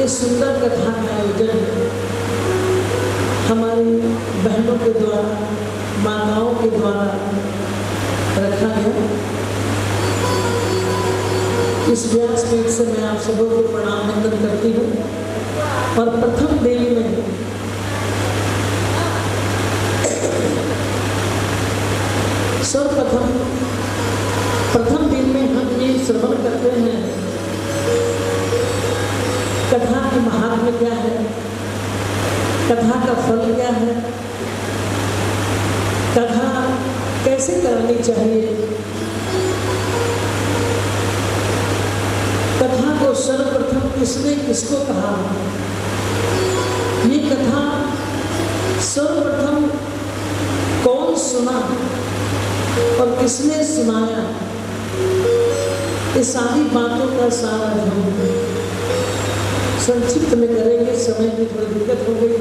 सुंदर कथा का आयोजन हमारी बहनों के द्वारा, माताओं के द्वारा रखा गया। इस व्यासपीठ से मैं आप सबों को प्रणाम वंदन करती हूँ। और प्रथम दिन में सर्वप्रथम प्रथम दिन में हम ये श्रवण करते हैं कथा की महात्म्य क्या है, कथा का फल क्या है, कथा कैसे करनी चाहिए, कथा को सर्वप्रथम किसने किसको कहा, ये कथा सर्वप्रथम कौन सुना और किसने सुनाया, ये सारी बातों का सारा जो संक्षिप्त में करेंगे। समय की थोड़ी दिक्कत हो गई,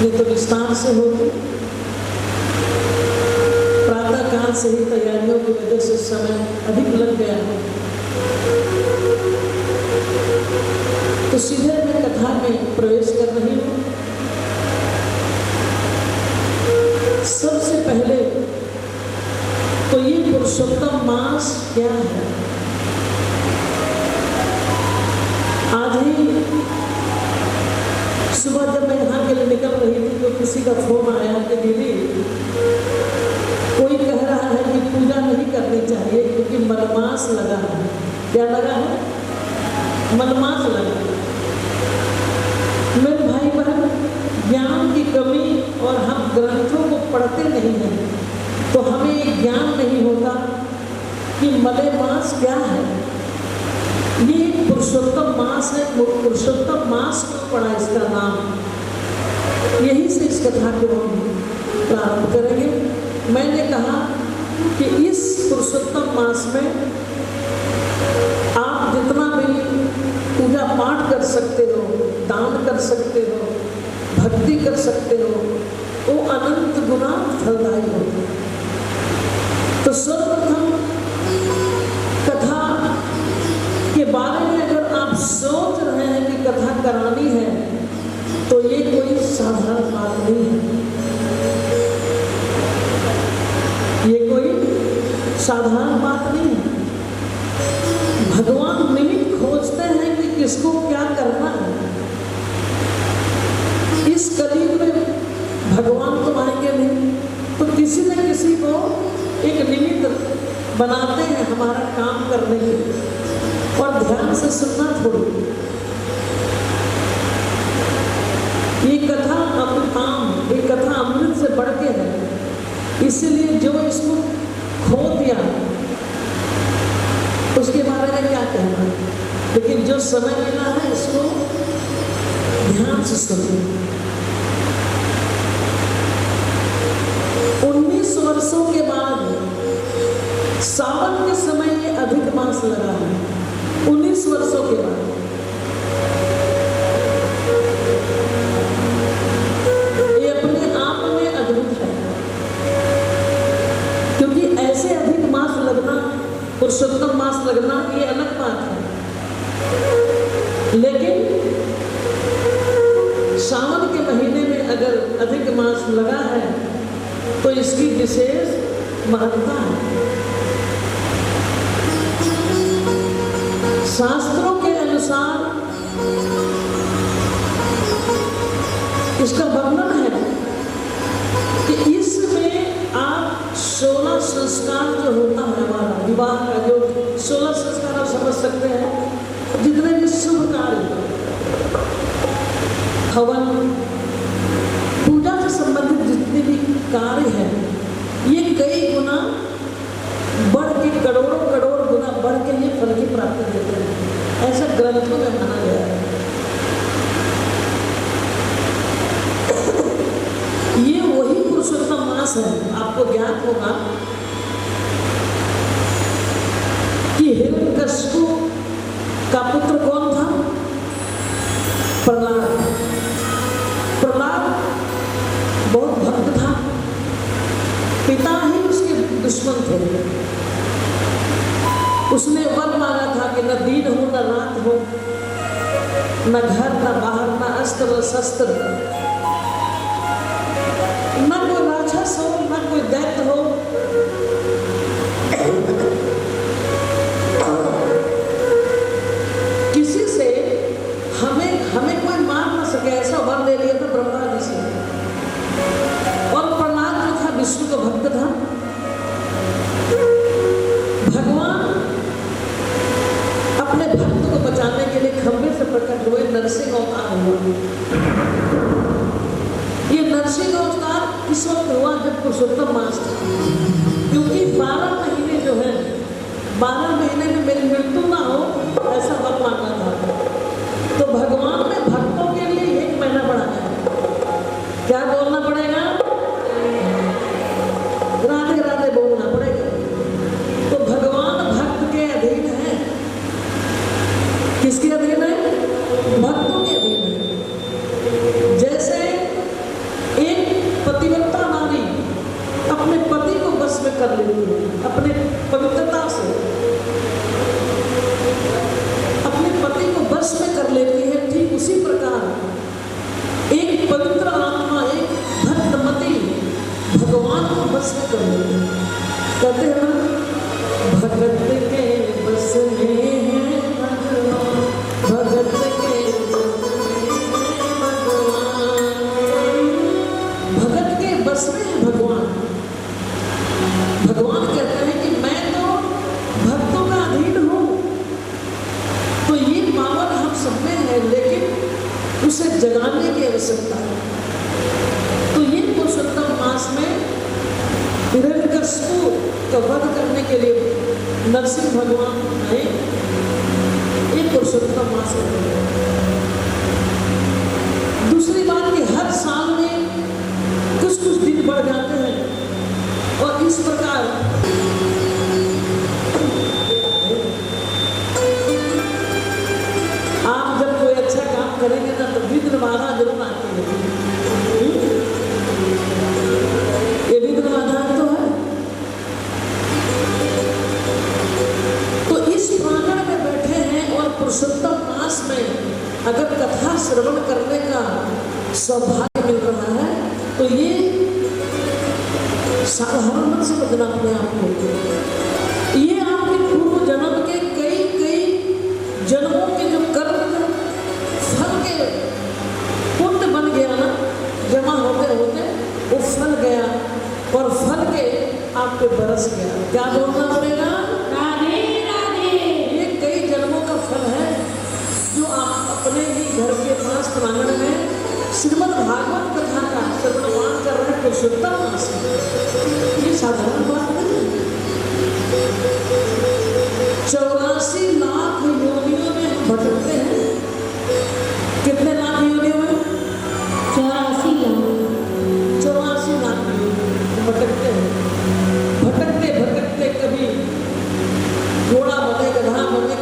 ये तो विस्तार से होगी। प्रातः काल से ही तैयारियों की वजह से समय अधिक लग गया है, तो सीधे मैं कथा में प्रवेश कर रही हूँ। सबसे पहले तो ये पुरुषोत्तम मास क्या है। आज ही सुबह जब मैं यहाँ के लिए निकल रही थी तो किसी का फोन आया कि दीदी कोई कह रहा है कि पूजा नहीं करनी चाहिए क्योंकि मलमास लगा है। क्या लगा है? मलमास लगा है। मेरे भाई बहन, ज्ञान की कमी और हम ग्रंथों को पढ़ते नहीं हैं तो हमें ज्ञान नहीं होता कि मलेमास क्या है। ये पुरुषोत्तम मास है। पुरुषोत्तम मास क्यों पड़ा इसका नाम, यही से इस कथा को हम प्रारंभ करेंगे। मैंने कहा कि इस पुरुषोत्तम मास में आप जितना भी पूजा पाठ कर सकते हो, दान कर सकते हो, भक्ति कर सकते हो, वो अनंत गुना फलदायी होता है। तो सर्वप्रथम कथा के बारे में अगर आप सोच रहे हैं कि कथा करानी है तो ये कोई साधारण बात नहीं है। ये कोई साधारण बात नहीं है। भगवान निमित्त खोजते हैं कि किसको क्या करना है। इस कलयुग में भगवान तो आएंगे नहीं तो किसी न किसी को एक निमित्त बनाते हैं हमारा काम करने के लिए। और ध्यान से सुनना थोड़ी, ये कथा अमृताम, ये कथा अमृत से बढ़ के है। इसीलिए जो इसको खो दिया उसके बारे में क्या कहना है, लेकिन जो समय मिला है इसको ध्यान से सुनिए। 19 वर्षों के बाद सावन के समय ये अधिक मास लगा है। 19 वर्षों के बाद ये अपने आप में अद्भुत है, क्योंकि ऐसे अधिक मास लगना, पुरुषोत्तम मास लगना, ये अलग बात है। लेकिन सावन के महीने में अगर अधिक मास लगा है तो इसकी विशेष महत्ता है। शास्त्रों के अनुसार इसका वर्णन है कि इसमें आप 16 संस्कार जो होता है हमारा विवाह का, जो 16 संस्कार आप समझ सकते हैं, जितने भी शुभ कार्य, हवन, पूजा से संबंधित जितने भी कार्य हैं, ये कई गुना बढ़ के, करोड़ों करोड़ गुना बढ़ के ये फल की प्राप्ति देते हैं। ऐसा ग्रंथों में माना गया है। ये वही पुरुषोत्तम मास है। आपको ज्ञात होगा कि हिरण्यकशिपु का पुत्र कौन था? प्रहलाद। प्रहलाद बहुत भक्त था, पिता ही उसके दुश्मन थे। उसने वर मांगा था कि न दिन हो न रात हो, न घर न बाहर, न अस्त्र शस्त्र, न कोई राक्षस हो, न कोई दैत्य हो, किसी से हमें कोई मार न सके, ऐसा वर ले लिया था ब्रह्मा जी से। और प्रहलाद जो था विष्णु का भक्त था, भगवान अपने भक्त को बचाने के लिए खंबे से प्रकट हुए, नरसिंह अवतार हुआ। ये नरसिंह अवतार इस वक्त हुआ जब पुरुषोत्तम मास था, क्योंकि 12 महीने जो है, 12 महीने में मेरी मृत्यु ना हो, ऐसा वर मांगा था। तो भगवान ने भक्तों के लिए 1 महीना बढ़ाया। क्या बोलना पड़ेगा? राधे राधे बोलना पड़ेगा। तो भगवान भक्त के अधीन है। किसके अधीन है? भक्तों के अधीन है। जैसे एक पतिव्रता नारी अपने पति को बस में कर लेती है, अपने पवित्रता से अपने पति को बस में कर लेती है, ठीक उसी प्रकार एक पवित्र आत्मा, एक भक्तमती भगवान को बस में कर लेती है। कहते हैं ना, भगत के बस में है भगवान, भगत के बस में है भगवान, भगत के बस में है भगवान। भगवान कहते हैं कि मैं तो भक्तों का अधीन हूँ। तो ये पावर हम सब में है, लेकिन उसे जगाने की आवश्यकता है। तो ये पुरुषोत्तम मास में हिरण्यकशिपु का वध करने के लिए नरसिंह भगवान आए। ये पुरुषोत्तम मास है। दूसरी बात कि हर साल में कुछ कुछ दिन बढ़ जाते हैं, और इस प्रकार आप जब कोई अच्छा काम करेंगे ना, तो विघ्न बाधा जरूर आती है। ये विघ्न बाधा तो है। तो इस प्रांगण में बैठे हैं, और पुरुषोत्तम मास में अगर कथा श्रवण करने का सौभाग्य मिल रहा है, तो ये साधारण मत समझना अपने आप को। ये आपके पूर्व जन्म के कई जन्मों के जो कर्म फल के पुण्य बन गया ना, जमा होते होते वो फल गया, और फल के आप पे बरस गया। क्या बोलना पड़ेगा? राधे राधे। ये कई जन्मों का फल है, जो आप अपने ही घर के पास प्रांगण में श्रीमद् भागवत कथा का श्रवण कर रहे पुरुषोत्तम मास में। ये साधारण बात नहीं है। 84 लाख योनियों में हम भटकते हैं। कितने लाख योनियों में? 84 लाख भटकते हैं। भटकते भटकते कभी घोड़ा बने, गधा बने,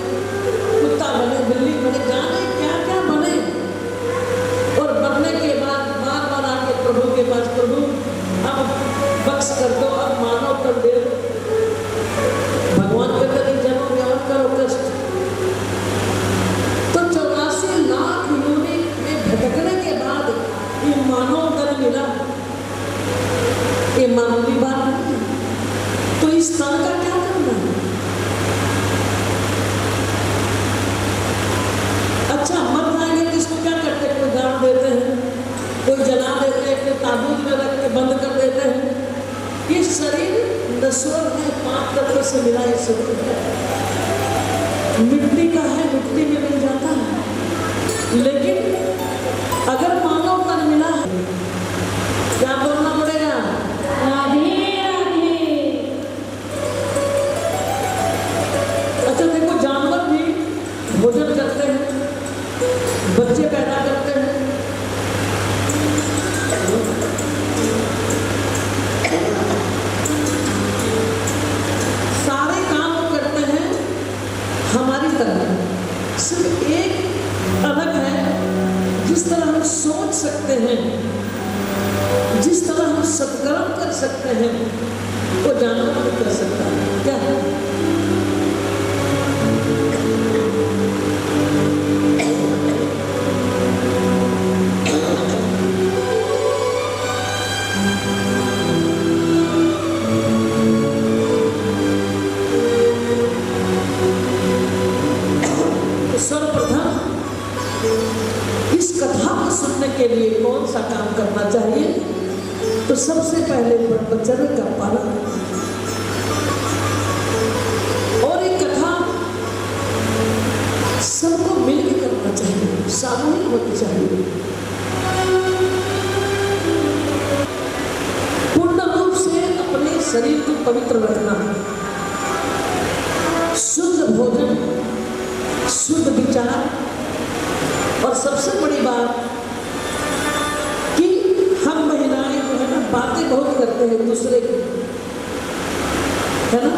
कुत्ता बने, बिल्ली बने, जाने क्या क्या बने, और बनने के बाद बार बार आके प्रभु के पास, प्रभु अब बख्श कर दो, अब मानव कर दे दो। भगवान कहते हैं जन्म व्यवहार करो कष्ट। तो 84 लाख योनि में भटकने के बाद ये मानव तन मिला। ये मामूली बात नहीं है। तो इस तन का क्या करना है? अच्छा, मर जाएंगे तो इसको क्या करते हैं? कोई गाड़ देते हैं, कोई जला देते हैं, कोई ताबूत में रख के बंद कर देते हैं। ये शरीर नश्वर है, 5 तत्व से मिला ये शरीर है। मिट्टी का है, मिट्टी में मिल जाता है। लेकिन अगर मानव तन मिला है, क्या बोलना पड़ेगा? राधे राधे। अच्छा देखो, जानवर भी भोजन करते हैं, बच्चे पैदा करते हैं, सारे काम करते हैं हमारी तरह। सिर्फ एक अलग है, जिस तरह हम सोच सकते हैं, जिस तरह हम सत्कर्म कर सकते हैं, वो जानवर नहीं कर सकता। क्या है? तो सर्वप्रथम इस कथा को सुनने के लिए कौन सा काम करना चाहिए? तो सबसे पहले ब्रह्मचर्य का पालन, और ये कथा सबको मिलकर करना चाहिए, सामूहिक होनी चाहिए। पूर्ण रूप से अपने शरीर को पवित्र रखना, शुद्ध भोजन, शुद्ध विचार, और सबसे बड़ी बात कि हम महिलाएं जो है ना बातें बहुत करते हैं दूसरे की, है ना?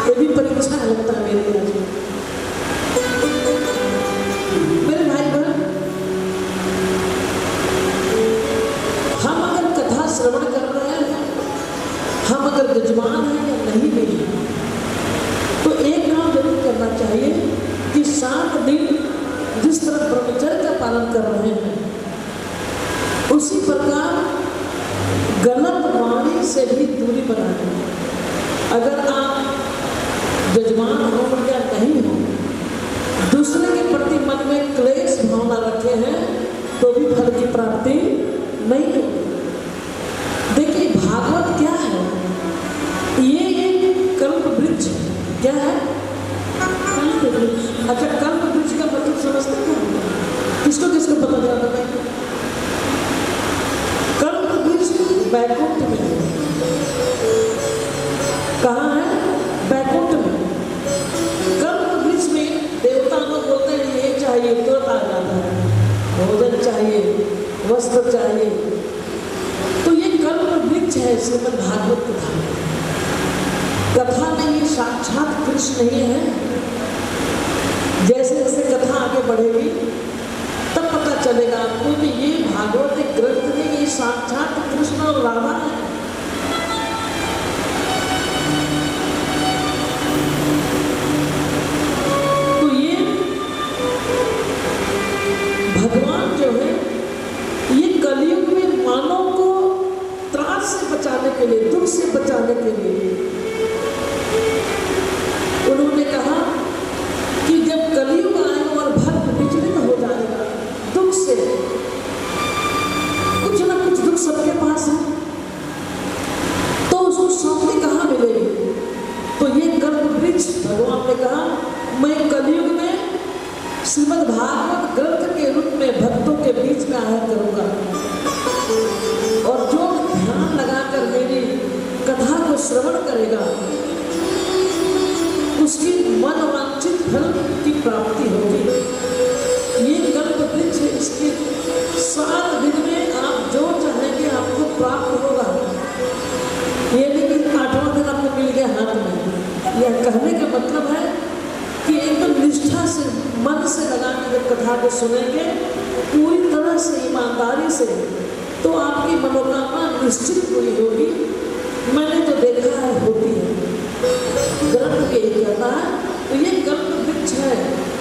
ये भी परीक्षा लगता है मेरे लिए। मेरे भाई बहन, हम अगर कथा श्रवण कर रहे हैं, हम अगर यजमान हैं या नहीं भी, तो एक काम जरूर करना चाहिए कि 7 दिन जिस तरह ब्रह्मचर्य का पालन कर रहे हैं, उसी प्रकार गलत वाणी से भी दूरी बनानी। अगर आप यजमान हो या नहीं हो, दूसरे के प्रति मन में क्लेश भावना रखे हैं, तो भी फल की प्राप्ति नहीं होगी। देखिए भागवत क्या है? ये एक कल्प वृक्ष है। क्या है? कल्प वृक्ष। अच्छा, कल्प वृक्ष का मतलब समझते हैं? किसको किसको पता चला? बताइए। कल्प वृक्ष बैकुंठ में है। कहाँ है? बैकुंठ में। कल्प वृक्ष में देवता लोग बोलते हैं ये चाहिए, तुरंत आ जाता है। भोजन चाहिए, वस्त्र चाहिए। तो ये कल्प वृक्ष है श्रीमद् भागवत कथा में। ये साक्षात कृष्ण नहीं है। जैसे जैसे कथा आगे बढ़ेगी तब पता चलेगा आपको कि ये भागवत एक ग्रंथ नहीं, ये साक्षात कृष्ण और राधा है। तो ये भगवान जो है, ये कलयुग में मानव को त्रास से बचाने के लिए, दुख से बचाने के लिए उन्होंने कहा कि जब कलयुग आएगा और भक्त विचलित हो जाएगा दुख से, कुछ ना कुछ दुख सबके पास है, तो उसको शांति कहाँ मिलेगी? तो ये कल्प वृक्ष भगवान ने कहा, मैं कलयुग में श्रीमद् भागवत ग्रंथ के रूप में भक्तों के बीच में आया करूंगा, और जो ध्यान लगाकर मेरी कथा को श्रवण करेगा उसकी मनोवांछित फल की प्राप्ति होगी। ये कल्प वृक्ष है, इसके 7 दिन में आप जो चाहेंगे आपको प्राप्त होगा। ये नहीं कि 8वां दिन आपको मिल गया हाथ में। यह कहने का मतलब है कि एकदम निष्ठा से, मन से लगा के जब कथा को सुनेंगे पूरी तरह से, ईमानदारी से, तो आपकी मनोकामना निश्चित पूरी होगी। मैंने तो देखा है होती है, ग्रंथ के ही कहता है। तो ये कल्प वृक्ष है,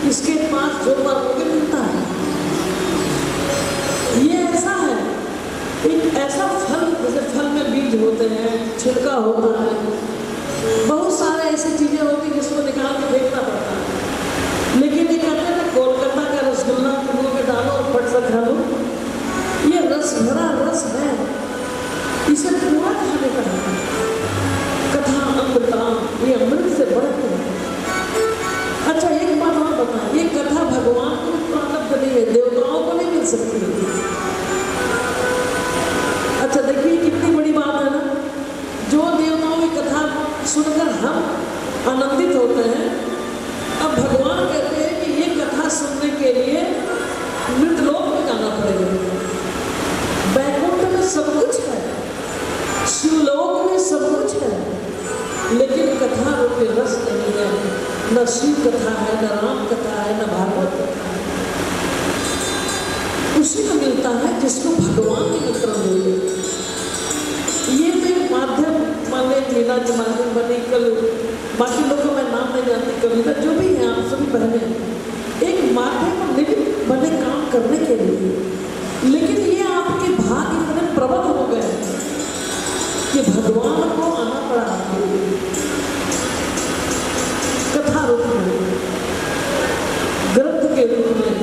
इसके पास जो मांगोगे मिलता है। ये ऐसा है, एक ऐसा फल, जैसे फल में बीज होते हैं, छिलका होता है, बहुत सारे ऐसी चीजें होती हैं जिसको निकाल के देखना पड़ता है। लेकिन ये कहते हैं ना, कोलकाता का रसगुल्ला मुंह में डालो और फट से खा लो। ये रस भरा रस है, इसे पूरा खाने का है। कथा अमृताम, ये अमृत से बढ़ते हैं। अच्छा, एक बात और बताएं, ये कथा भगवान को प्राप्त नहीं है, देवताओं को नहीं मिल सकती। अच्छा देखिए कितनी बड़ी बात है ना, जो देवताओं की कथा सुनकर हम आनंदित होते हैं, अब भगवान कहते हैं कि ये कथा सुनने के लिए मृतलोक में जाना पड़ेगा। बैकुंठ में सब कुछ है, शिवलोक में सब कुछ है, लेकिन कथा रूप में रस नहीं है। न शिव कथा है, न राम कथा है, न भागवत कथा है। उसी को मिलता है जिसको भगवान के मित्र मिले। ये तो एक माध्यम, मान लें लीला के माध्यम बनी, कल बाकी लोगों में नाम नहीं जानती, कविता जो भी है आप सभी बहने, एक माध्यम निमित्त बने काम करने के लिए। लेकिन ये आपके भाग इतने प्रबल हो गए कि भगवान को आना पड़ा कथा रूप में, ग्रंथ के रूप में।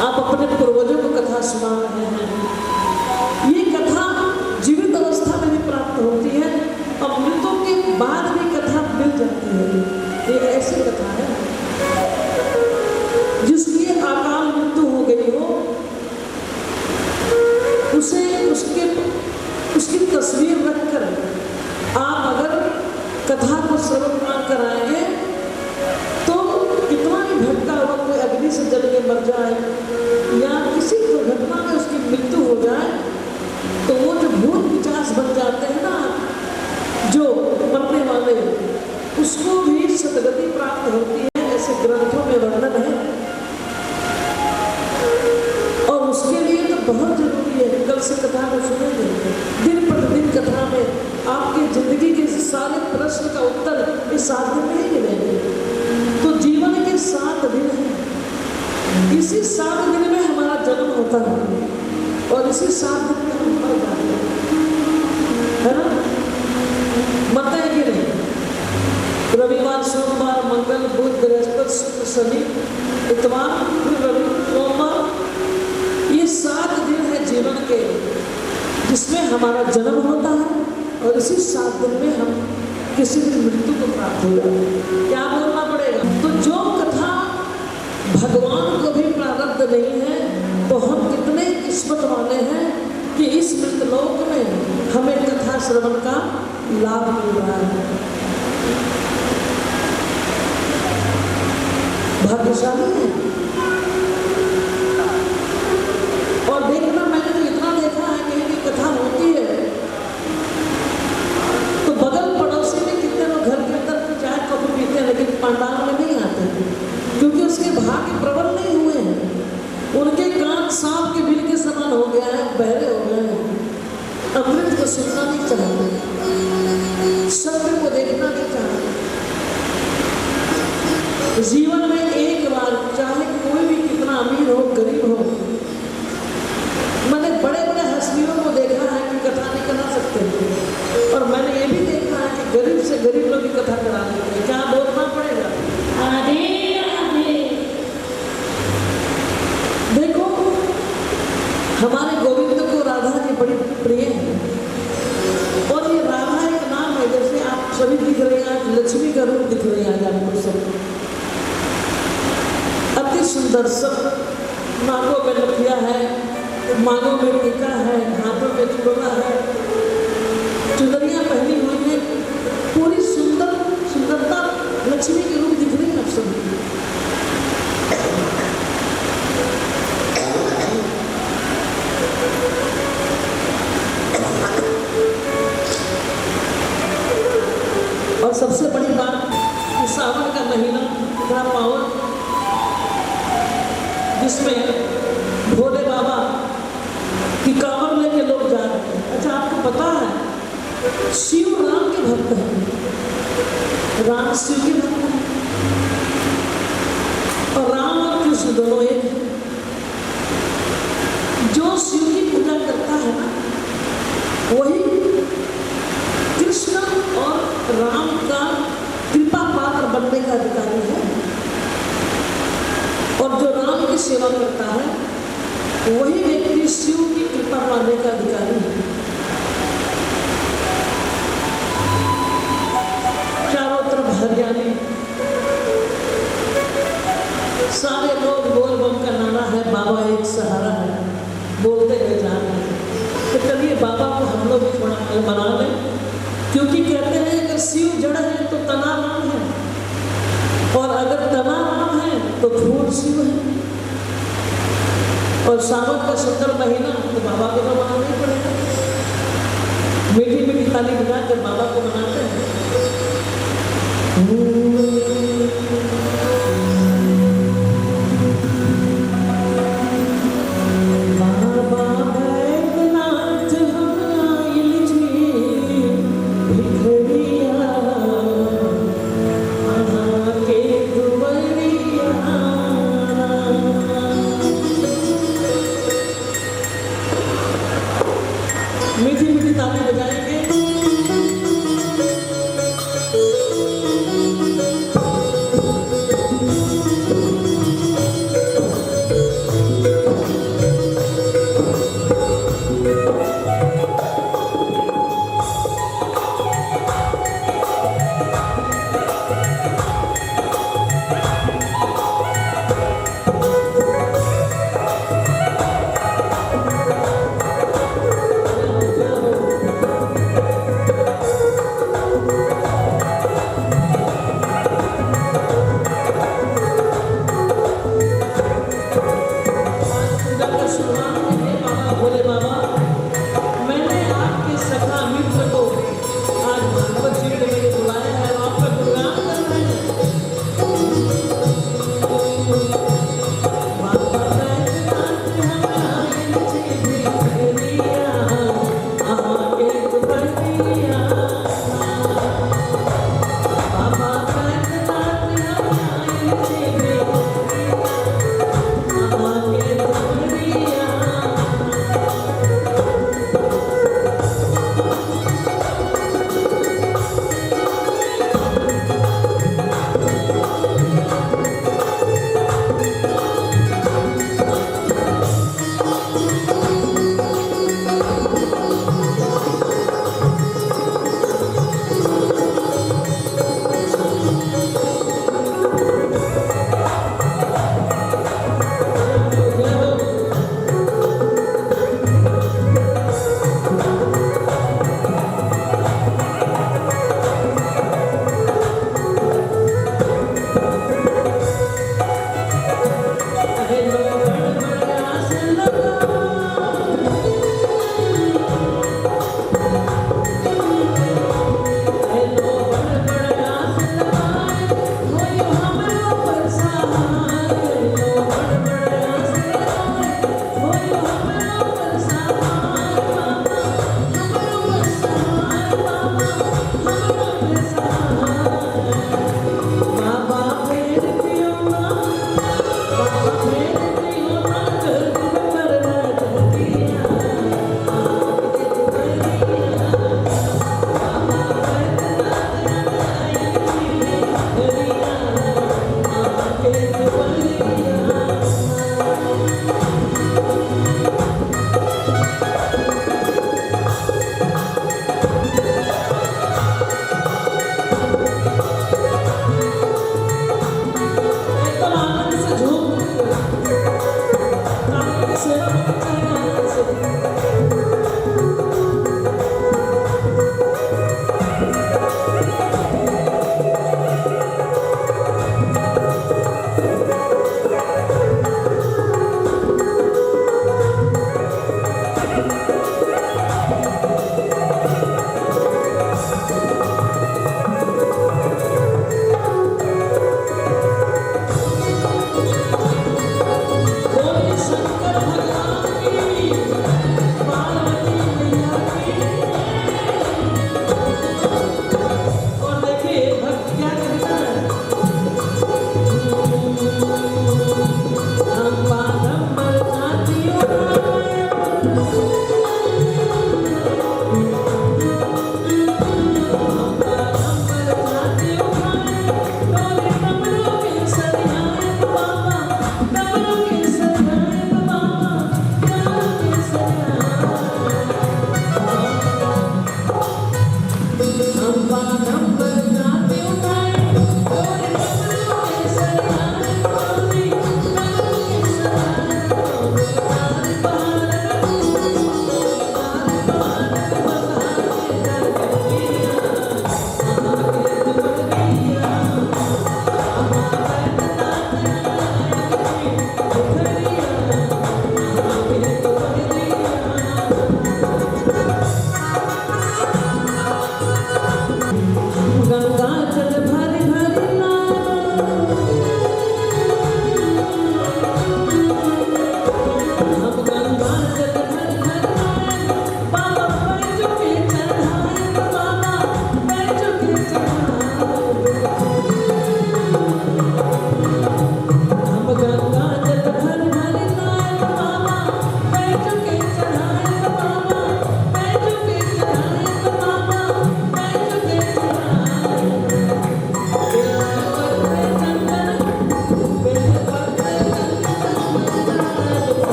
आप अपने पूर्वजों को कथा सुना रहे हैं। ये कथा जीवित अवस्था में भी प्राप्त होती है और मृतों के बाद भी कथा मिल जाती है। ये ऐसी कथा है जिसकी अकाल मृत्यु हो गई हो, उसे उसकी तस्वीर रखकर आप अगर कथा को श्रवण कराएंगे तो कितना भी भटका हुआ कोई अग्नि से जल के मर जाए या किसी दुर्घटना में उसकी मृत्यु हो जाए तो वो जो भूत पिशाच बन जाते हैं ना, जो मरने वाले, उसको भी सदगति प्राप्त होती है। ऐसे ग्रंथों में वर्णन है और उसके लिए तो बहुत जरूरी है। कल से कथा को सुनेंगे, दिन प्रतिदिन कथा में आपकी जिंदगी के सारे प्रश्न का उत्तर इस 7 दिन में ही मिलेंगे। तो जीवन के 7 दिन हैं, इसी 7 दिन में हमारा जन्म होता है और इसी 7 दिन में हम मर जाते हैं, है ना? मरते हैं कि नहीं? रविवार, सोमवार, मंगल, बुध, बृहस्पति, शुक्र, शनि, इतवार, रवि, सोमवार, ये 7 दिन है जीवन के जिसमें हमारा जन्म होता है और इसी 7 दिन में हम किसी भी मृत्यु को प्राप्त हो जाते हैं। क्या बोलना पड़ेगा? तो जो कथा भगवान को भी प्रारब्ध नहीं है तो हम कितने किस्मत वाले हैं कि इस मृतलोक में हमें कथा श्रवण का लाभ मिल रहा है। भाग्यशाली है। और देखना, मैंने तो इतना देखा है कहीं की कथा होती है तो बगल पड़ोसी में कितने लोग घर के अंदर चाय कॉफी पीते हैं लेकिन पंडाल में नहीं आते क्योंकि उसके भाग्य प्रबल नहीं हुए हैं। उनके कान सांप के बिल के समान हो गया है, बहरे हो गए हैं, अमृत को सुनना नहीं चाहते, सत्य को देखना नहीं चाहते। जीवन में एक बार, चाहे कोई भी कितना अमीर हो गरीब हो, मैंने बड़े बड़े हस्तियों को देखा है कि कथा नहीं करा सकते और मैंने ये भी देखा है कि गरीब से गरीब लोग भी कथा करा लेते हैं। क्या बोलना पड़ेगा? आधे आधे। देखो, हमारे गोविंद को राधा जी बड़ी प्रिय है और ये राधा एक नाम है। जैसे आप सभी दिख रहे हैं, आज लक्ष्मी का रूप दिख रही है आज आपको सब, अति सुंदर सब। नाकों में लठिया है, मांगों में टीका है, हाथों में चूड़ा है, चुनरियां पहनी हुई है, पूरी सुंदरता लक्ष्मी के रूप दिख रही है आप सभी। और सबसे बड़ी बात, सावन का महीना इतना पावन जिसमें भोले बाबा की कांवर लेके लोग जा रहे हैं। अच्छा, आपको पता है शिव राम के भक्त हैं, राम शिव के भक्त हैं और राम और कृष्ण दोनों एक हैं। जो शिव की पूजा करता है ना, वही कृष्ण और राम का कृपा पात्र बनने का अधिकारी है और जो राम की सेवा करता है वही व्यक्ति शिव की कृपा पाने का अधिकारी है। चारों तरफ हरियाली, सारे लोग बोल बम का नारा है, बाबा एक सहारा है, बोलते हुए जा रहे हैं। तो चलिए बाबा को हम लोग भी थोड़ा मना लें, क्योंकि कहते हैं अगर शिव जड़ है तो तना राम है और अगर तना राम है तो फूल शिव है। और सावन का सुंदर महीना तो बाबा को तो मनाना ही पड़ेगा। मीठी मीठी ताली बजाकर बाबा को मनाते हैं। मीठी मीठी ताली बजाएंगे।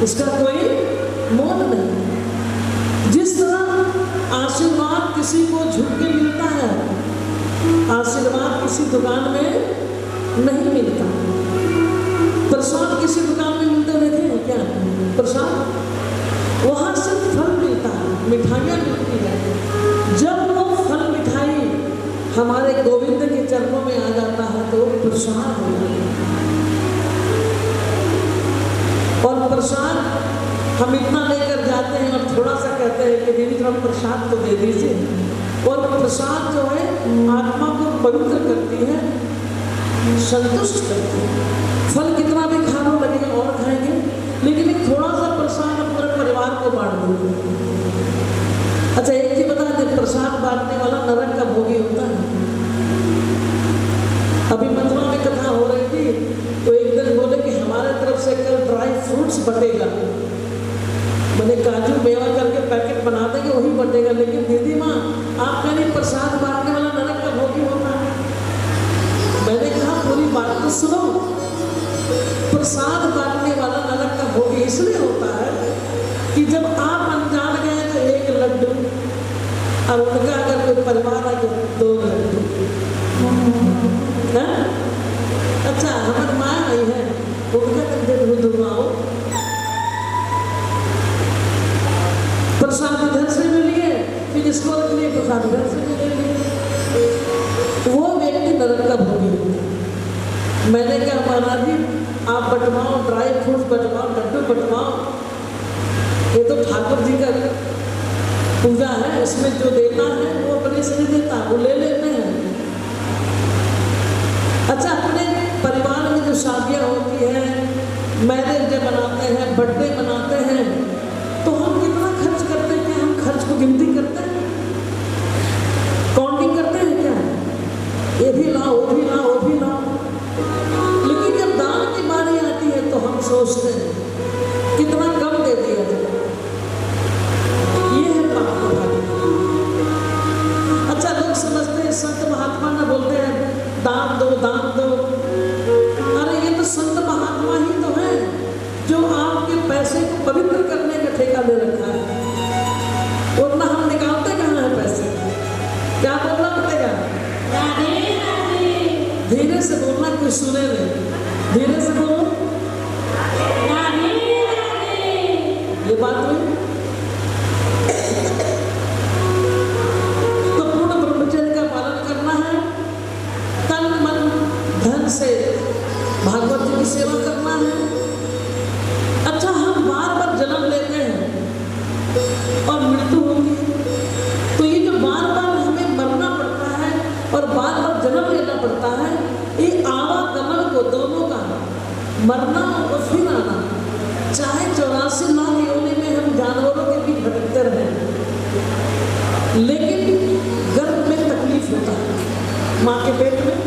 इसका कोई मोल नहीं। जिस तरह आशीर्वाद किसी को झुक के मिलता है, आशीर्वाद किसी दुकान में नहीं मिलता। प्रसाद किसी दुकान में मिलते देखे हैं क्या? प्रसाद वहां सिर्फ फल मिलता है, मिठाइयाँ मिलती है। जब वो फल मिठाई हमारे गोविंद के चरणों में आ जाता है तो प्रसाद हो जाता है। और प्रसाद हम इतना लेकर जाते हैं और थोड़ा सा कहते हैं कि दीदी थोड़ा प्रसाद तो दे दीजिए। और प्रसाद जो है आत्मा को पवित्र करती है, संतुष्ट करती है। फल कितना भी खाना लगेगा और खाएंगे, लेकिन एक थोड़ा सा प्रसाद अपने परिवार को बांट देंगे। अच्छा एक ही बता दें, प्रसाद बांटने वाला नरक का भोगी होता है। अभी मथुरा में कथा हो रही थी तो एक दिन बोले कि हमारे तरफ से कल ड्राई फ्रूट्स बटेगा, मैंने काजू मेवा करके पैकेट बना देंगे वही बटेगा। लेकिन दीदी माँ आप कह रही प्रसाद बांटने वाला नरक का भोगी होता है। मैंने कहा पूरी बात तो सुनो, प्रसाद बांटने वाला नरक का भोगी इसलिए होता है कि जब आप अनजान गए तो एक लड्डू और उनका अगर कोई परिवार आ गया 2 लड्डू। अच्छा हमारी माँ आई है, उनका कंधे दुर्गाओ प्रसाद इधर से मिलिए, फिर इसको रख लिए प्रसाद इधर से मिलेंगे। वो व्यक्ति नरक का भोगी होता है। मैंने क्या महाराज जी आप बंटवाओ, ड्राई फ्रूट्स बंटवाओ, लड्डू बंटवाओ, ये तो ठाकुर जी का पूजा है, इसमें जो देता है वो अपने से नहीं देता, वो ले लेते हैं। अच्छा अपने परिवार में जो शादियाँ होती हैं, मैरिज डे मनाते हैं, बर्थडे मनाते हैं, तो हम कितना खर्च करते हैं? क्या हम खर्च को गिनती करते हैं, काउंटिंग करते हैं क्या? ये भी लाओ, वो भी लाओ, वो भी लाओ। लेकिन जब दान की बारी आती है तो हम सोचते हैं कितना कम दे दिया जाए। ये है पाप का भाग। अच्छा लोग समझते हैं संत महात्मा ना बोलते हैं दान दो दान दो। अरे ये तो संत महात्मा ही तो है जो आपके पैसे को पवित्र करने का ठेका ले रखा है, वरना हम निकालते कहाँ हैं पैसे? क्या बोलना पड़ेगा? धीरे से बोलना, कोई सुने नहीं, धीरे से बोलो। ये बात हुई। तो पूर्ण ब्रह्मचर्य का पालन करना है, तन मन धन से भागवत जी की सेवा करना है। अच्छा हम बार बार जन्म लेते हैं और मृत्यु होगी, तो ये जो बार बार हमें मरना पड़ता है और बार बार जन्म लेना पड़ता है, ये आवागमन को दोनों का मरना और फिर आना, चाहे 84 लाख योनि में हम जानवरों के बीच भटकते रहे, लेकिन गर्भ में तकलीफ होता है। माँ के पेट में,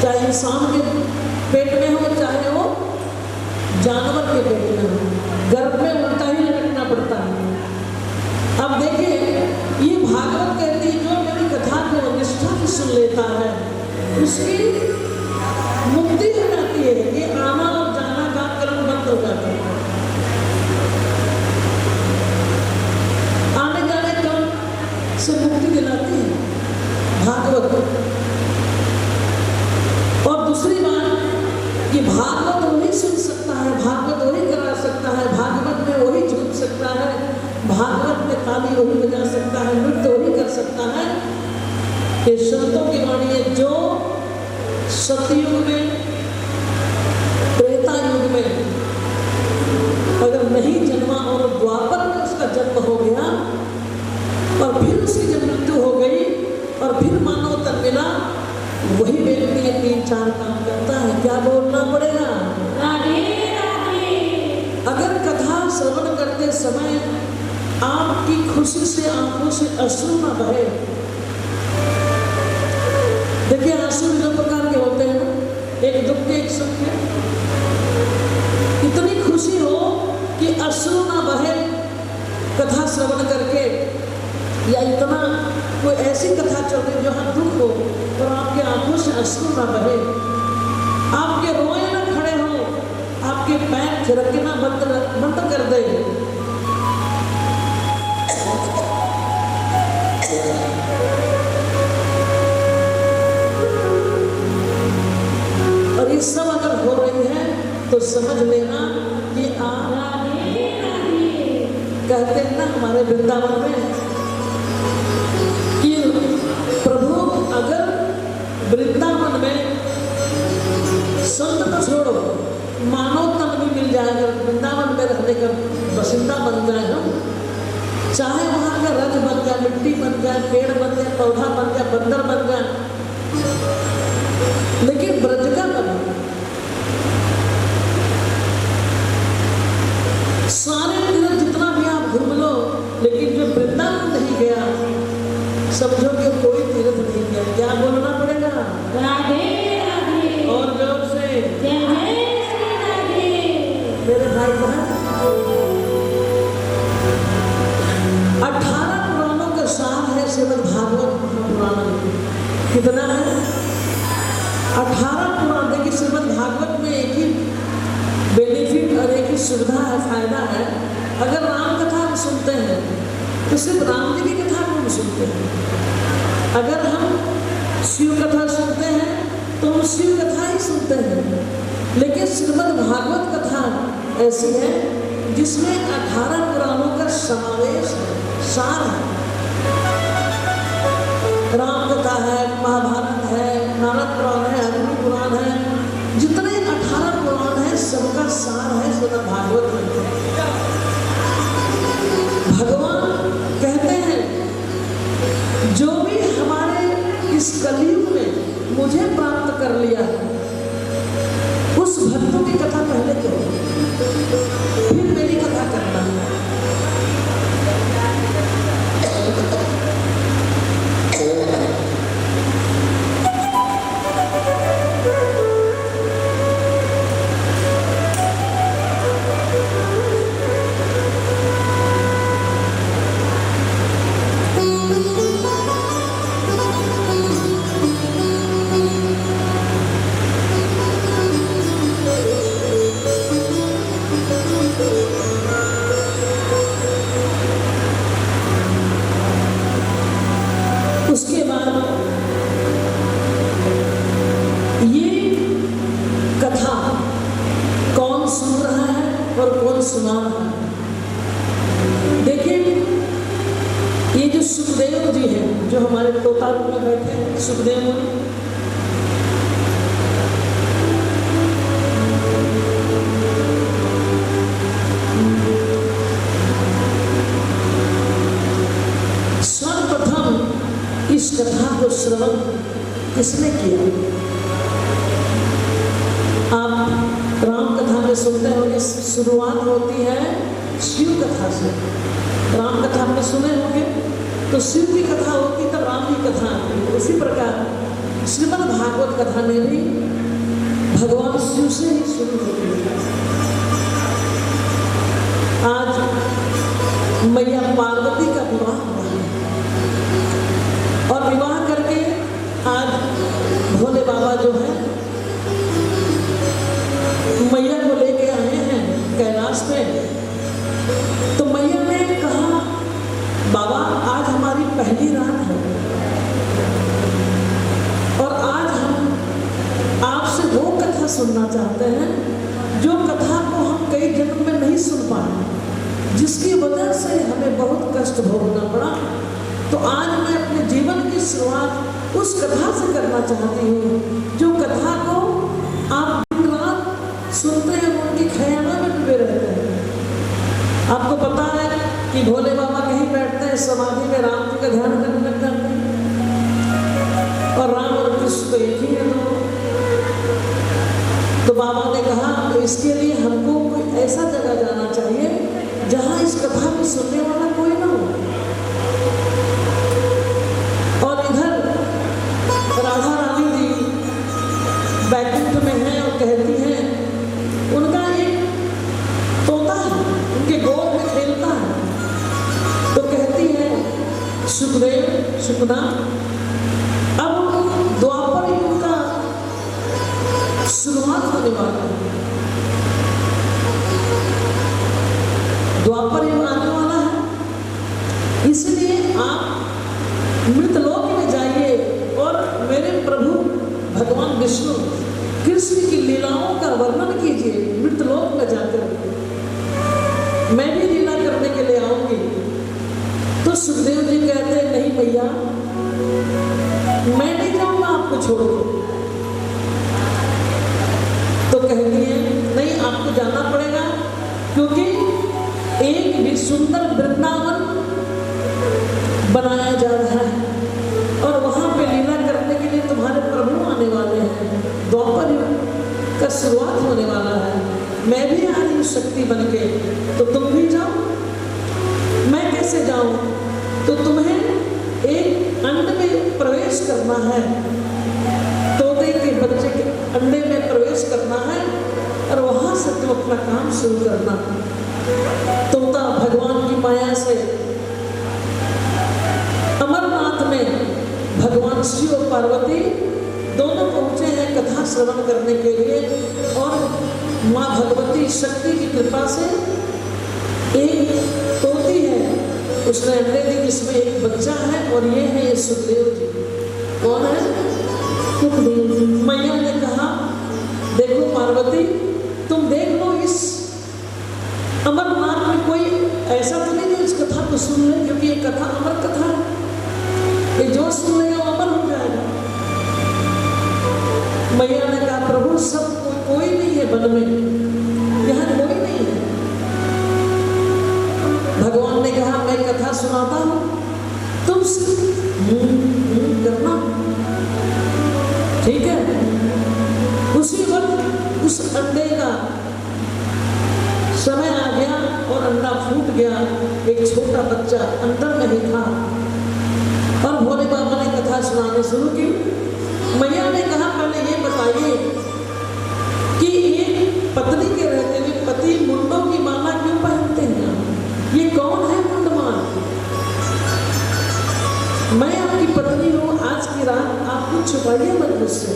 चाहे इंसान के पेट में हो चाहे वो जानवर के पेट में हो, गर्भ में उल्टा ही लटकना पड़ता है। अब देखिए ये भागवत कहती है जो मेरी कथा को निष्ठा से सुन लेता है उसकी मुक्ति हो जाती है। ये आना और जाना का कर्म बंद हो जाता है। आने जाने कर्म से मुक्ति दिलाती है भागवत। और दूसरी बात कि भागवत वही सुन सकता है, भागवत वही करा सकता है, भागवत में वही झूम सकता है, भागवत में ताली वही बजा सकता है, नृत्य वही कर सकता है। ये संतों की वाणी है। जो सतयुग में, त्रेता युग में अगर नहीं जन्मा और द्वापर में उसका जन्म हो गया और फिर उसकी जब मृत्यु हो गई और फिर मानव तन मिला, वही व्यक्ति ये 3-4 काम करता है। क्या बोलना पड़ेगा? राधे राधे। अगर कथा श्रवण करते समय आपकी खुशी से आंखों से अश्रु न बहे। देखिए आंसू दो प्रकार के होते हैं, एक दुख के एक सुख के। इतनी खुशी हो कि अश्रु न बहे कथा श्रवण करके, या इतना कोई ऐसी कथा चल रही जहाँ दुख हो और आपके आंखों से अश्रु न बहे, आपके रोए न खड़े हो, आपके पैर थिरकना बंद कर दे। और ये सब अगर हो रही है तो समझ लेना कि आप कहते हैं ना हमारे वृंदावन में कि प्रभु अगर वृंदावन में संत को छोड़ो, मानव तन भी मिल जाएगा, वृंदावन में रहने का बसिंदा बन जाए हम, चाहे वहाँ का रथ बन जाए, मिट्टी बन जाए, पेड़ बन जाए, पौधा बन जाए, बंदर बन जाए, लेकिन ब्रज का बन सारे तीर्थ जितना भी आप घूम लो, लेकिन जो वृंदावन नहीं गया समझो कि कोई तीर्थ नहीं गया। क्या बोलना पड़ेगा? राधे राधे। और जोर से जय श्री राधे। मेरे भाई बहन, 18 पुराणों का सार है श्रीमद् भागवत महापुराण। कितना है? 18 पुराण। देखिए श्रीमद् भागवत में एक ही बेनिफिट और एक ही सुविधा है, फायदा है। अगर राम कथा हम सुनते हैं तो सिर्फ राम जी की कथा को हम सुनते हैं। अगर हम शिव कथा सुनते हैं तो हम शिव कथा ही सुनते हैं। लेकिन श्रीमद् भागवत कथा ऐसी है जिसमें 18 पुराणों का समावेश है, सार है। राम कथा है, महाभारत है, नारद पुराण है, अग्नि पुराण है, जितने 18 पुराण है सबका सार है श्रीमद् भागवत में। भगवान कहते हैं जो भी हमारे इस कलयुग में मुझे प्राप्त कर लिया उस भक्तों की कथा पहले करो, फिर मेरी कथा करना। देखिए ये जो सुखदेव जी हैं, जो हमारे तोता में बैठे हैं, सुखदेव मुनि, सर्वप्रथम इस कथा को श्रवण किसने किया? आप राम कथा में सुनते होंगे, शुरुआत होती है शिव कथा से। राम कथा में सुने होंगे तो शिव की कथा होती तब राम की कथा आती। उसी प्रकार श्रीमद् भागवत कथा में भी भगवान शिव से ही शुरू होती है। आज मैया पार्वती का विवाह हुआ और विवाह करके आज भोले बाबा जो है मैया को लेके आए हैं कैलाश पे। तो मैया ने कहा बाबा आज हमारी पहली रात है और आज हम आपसे वो कथा सुनना चाहते हैं, जो कथा को हम कई जन्म में नहीं सुन पाए, जिसकी वजह से हमें बहुत कष्ट भोगना पड़ा। तो आज मैं अपने जीवन की शुरुआत उस कथा से करना चाहती हूँ, जो कथा को आप दिन रात सुनते हैं, उनकी ख्यालों में डूबे रहते हैं। आपको पता है कि भोले बाबा कहीं बैठते हैं समाधि में, राम जी का ध्यान करने लग जाते हैं, और राम और कृष्ण तो एक ही है। तो बाबा ने कहा तो इसके लिए हमको कोई ऐसा जगह जाना चाहिए जहाँ इस कथा को सुनने वाला कोई ना हो। और इधर राधा रानी जी बैकुंठ में हैं और कहती हैं, उनका एक तोता है, उनके गोद में खेलता है। तो कहती है सुखदेव सुखना, अब द्वापर युग का शुरुआत होने वाला है, द्वापर युग आने वाला है, इसलिए आप मृतलोक में जाइए और मेरे प्रभु भगवान विष्णु कृष्ण की लीलाओं का वर्णन कीजिए मृतलोक में जाकर, मैं भी लीला करने के लिए आऊंगी। तो सुखदेव जी कहते हैं नहीं भैया, मैं नहीं जाऊंगा आपको छोड़ के। तो कहती है नहीं, आपको जाना पड़ेगा, क्योंकि एक भी सुंदर वृंदावन बनाया जा रहा है और वहां पे लीला करने के लिए तुम्हारे प्रभु आने वाले हैं, द्वापर युग का शुरुआत होने वाला है। मैं भी आ रही शक्ति बन के, तो तुम भी जाओ। मैं कैसे जाऊं? तो तुम्हें एक अंड में प्रवेश करना है, तोते के बच्चे के अंडे में प्रवेश करना है और वहां से तुम अपना काम शुरू करना। तोता भगवान की माया से अमरनाथ में भगवान शिव और पार्वती दोनों पहुंचे हैं कथा श्रवण करने के लिए, और माँ भगवती शक्ति की कृपा से एक तोती है, उसने अंडे दी जिसमें एक बच्चा है, और ये है सुखदेव जी। कौन है? सुखदेव जी। मैया ने कहा देखो पार्वती, तुम देख लो इस अमरनाथ में कोई ऐसा तो नहीं है इस कथा को सुन ले, क्योंकि ये कथा अमर कथा है, ये जो सुन लेगा वो अमर हो जाएगा। मैया ने कहा प्रभु सब कोई नहीं है वन में, यहाँ कोई नहीं है। भगवान ने कहा मैं कथा सुनाता हूँ, तुम करना, ठीक है। उसी वक्त उस अंडे का समय आ गया और अंडा फूट गया, एक छोटा बच्चा अंदर में ही था, और भोले बाबा ने कथा सुनाने शुरू की। मैया ने कहा पहले ये बताइए कि एक पत्नी के रहते हुए पति मुंडों की माला क्यों पहनते हैं? ये कौन है मुंडमान? मैं आपकी पत्नी हूँ, आज की रात आप कुछ छुपाइए मत मुझसे,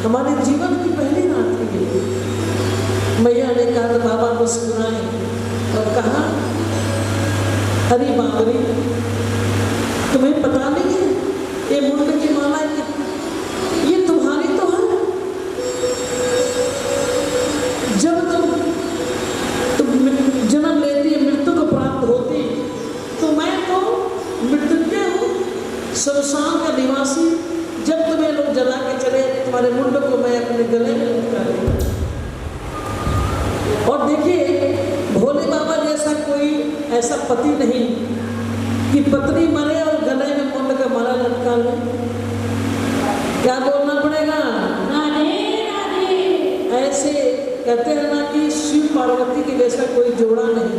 हमारे जीवन की पहली रात है ये। मैया ने कहा तो बाबा मुस्कुराए और कहा अरे बाबरी, तुम्हें पता नहीं है ये मुंड की माला ये तुम्हारी तो है। जब तुम जन्म लेती है, मृत्यु को प्राप्त होती, तो मैं तो मृतज्ञ हूँ, शमशान का निवासी। जब तुम्हें लोग जला के चले, तुम्हारे मुंड को मैं अपने गले में लटका लूंगा। और देखिए भोले बाबा जैसा कोई ऐसा पति नहीं कि पत्नी मरे और गले में मुंड का माला लटका ले। क्या बोलना पड़ेगा? राधे राधे। ऐसे कहते हैं ना कि शिव पार्वती के जैसा कोई जोड़ा नहीं,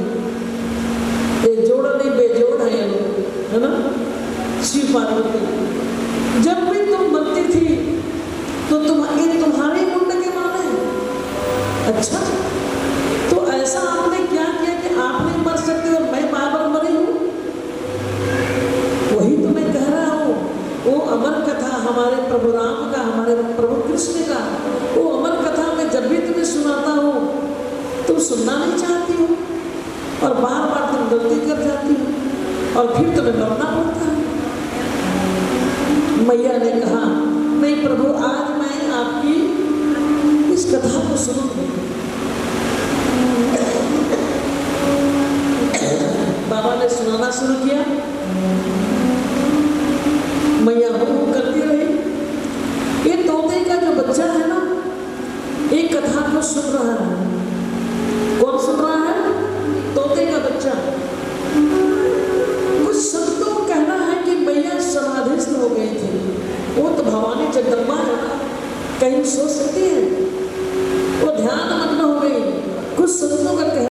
ये जोड़ा नहीं बेजोड़ है ये लोग, है ना। शिव पार्वती जब भी तुम बनती थी तो तुम्हारे मुंड के माले हैं। अच्छा, तो ऐसा आपने क्या किया कि आप नहीं मर सकते और मैं बार-बार मरी हूँ? वही तो मैं कह रहा हूँ, वो अमर कथा हमारे प्रभु राम का, हमारे प्रभु कृष्ण का, वो अमर कथा में जब भी तुम्हें सुनाता हूँ तुम सुनना नहीं चाहती हो और बार बार तुम गलती कर जाती हो और फिर तुम्हें मरना पड़ता है। मैया ने कहा नहीं प्रभु,